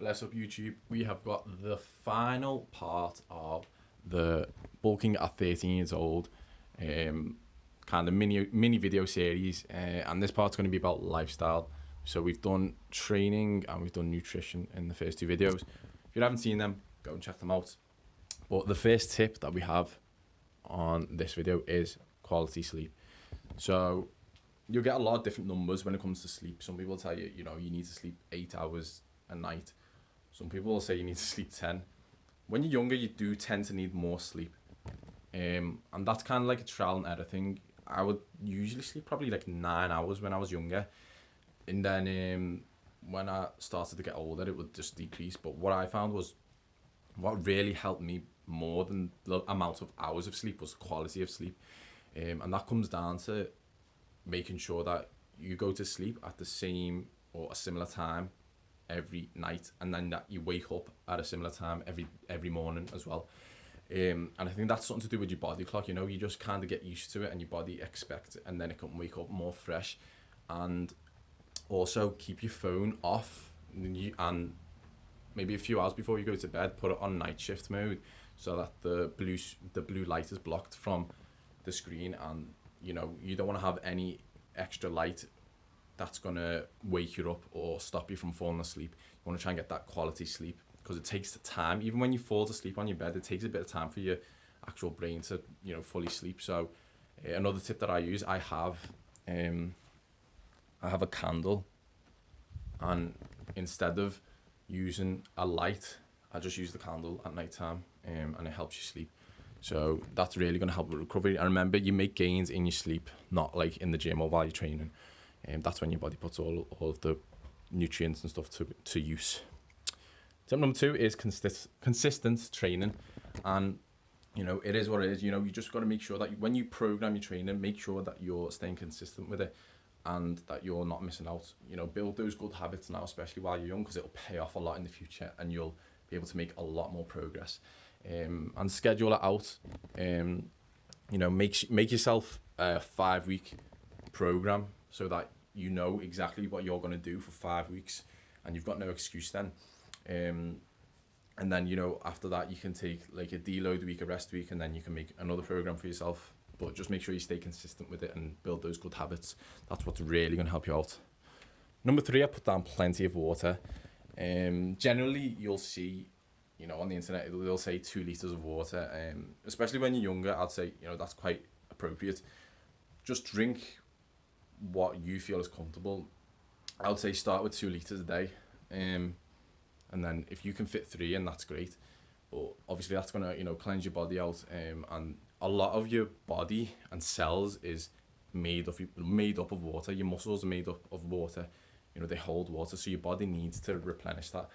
Bless up YouTube. We have got the final part of the bulking at 13 years old kind of mini video series, and this part's going to be about lifestyle. So we've done training and we've done nutrition in the first two videos. If you haven't seen them, go and check them out. But the first tip that we have on this video is quality sleep. So you'll get a lot of different numbers when it comes to sleep. Some people tell you, you need to sleep 8 hours a night. Some people will say you need to sleep 10. When you're younger, you do tend to need more sleep. And that's kind of like a trial and error thing. I would usually sleep probably like 9 hours when I was younger. And then when I started to get older, it would just decrease. But what I found was what really helped me more than the amount of hours of sleep was the quality of sleep. And that comes down to making sure that you go to sleep at the same or a similar time every night, and then that you wake up at a similar time every morning as well. And I think that's something to do with your body clock. You just kind of get used to it and your body expects it, and then it can wake up more fresh. And also keep your phone off, and maybe a few hours before you go to bed, put it on night shift mode so that the blue light is blocked from the screen, and you don't want to have any extra light that's going to wake you up or stop you from falling asleep. You want to try and get that quality sleep, because it takes the time. Even when you fall to sleep on your bed, it takes a bit of time for your actual brain to fully sleep. So another tip that I use, I have a candle, and instead of using a light, I just use the candle at night time, and it helps you sleep. So that's really going to help with recovery. And remember, you make gains in your sleep, not like in the gym or while you're training. That's when your body puts all of the nutrients and stuff to use. Tip number 2 is consistent training. And it is what it is. You just got to make sure that when you program your training, make sure that you're staying consistent with it and that you're not missing out. Build those good habits now, especially while you're young, because it'll pay off a lot in the future and you'll be able to make a lot more progress. And schedule it out. Make yourself a 5-week program so that you know exactly what you're going to do for 5 weeks, and you've got no excuse then. And then after that you can take like a deload week, a rest week, and then you can make another program for yourself. But just make sure you stay consistent with it and build those good habits. That's what's really going to help you out. Number 3, I put down plenty of water. Generally you'll see on the internet they'll say 2 liters of water. Especially when you're younger, I'd say that's quite appropriate. Just drink what you feel is comfortable. I would say start with 2 liters a day, and then if you can fit 3 in, that's great. But obviously that's gonna cleanse your body out, and a lot of your body and cells is made up of water. Your muscles are made up of water. They hold water, so your body needs to replenish that.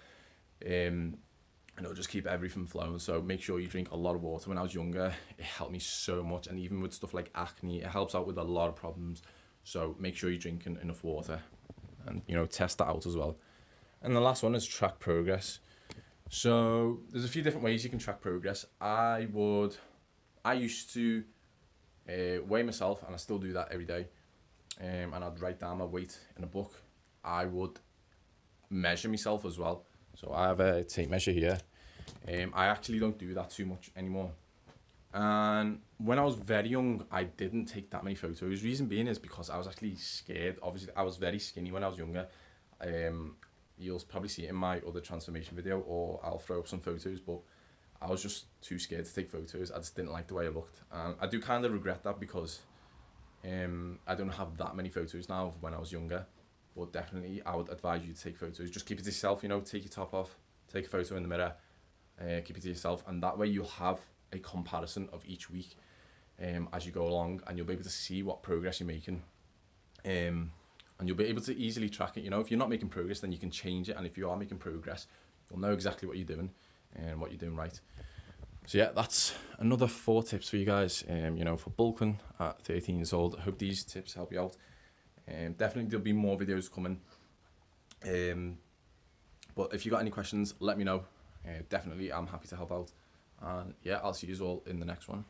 Just keep everything flowing. So make sure you drink a lot of water. When I was younger, it helped me so much, and even with stuff like acne, it helps out with a lot of problems. So make sure you're drinking enough water, and test that out as well. And the last one is track progress. So there's a few different ways you can track progress. I used to weigh myself, and I still do that every day. And I'd write down my weight in a book. I would measure myself as well. So I have a tape measure here. I actually don't do that too much anymore. And when I was very young, I didn't take that many photos. Reason being is because I was actually scared. Obviously, I was very skinny when I was younger. You'll probably see it in my other transformation video, or I'll throw up some photos, but I was just too scared to take photos. I just didn't like the way I looked. And I do kind of regret that, because I don't have that many photos now of when I was younger. But definitely, I would advise you to take photos. Just keep it to yourself, take your top off, take a photo in the mirror, keep it to yourself, and that way you'll have a comparison of each week as you go along, and you'll be able to see what progress you're making, and you'll be able to easily track it. If you're not making progress, then you can change it, and if you are making progress, you'll know exactly what you're doing and what you're doing right. So yeah, that's another 4 tips for you guys, for bulking at 13 years old. I hope these tips help you out. Definitely there'll be more videos coming, but if you got any questions, let me know. Definitely I'm happy to help out, and yeah, I'll see you all in the next one.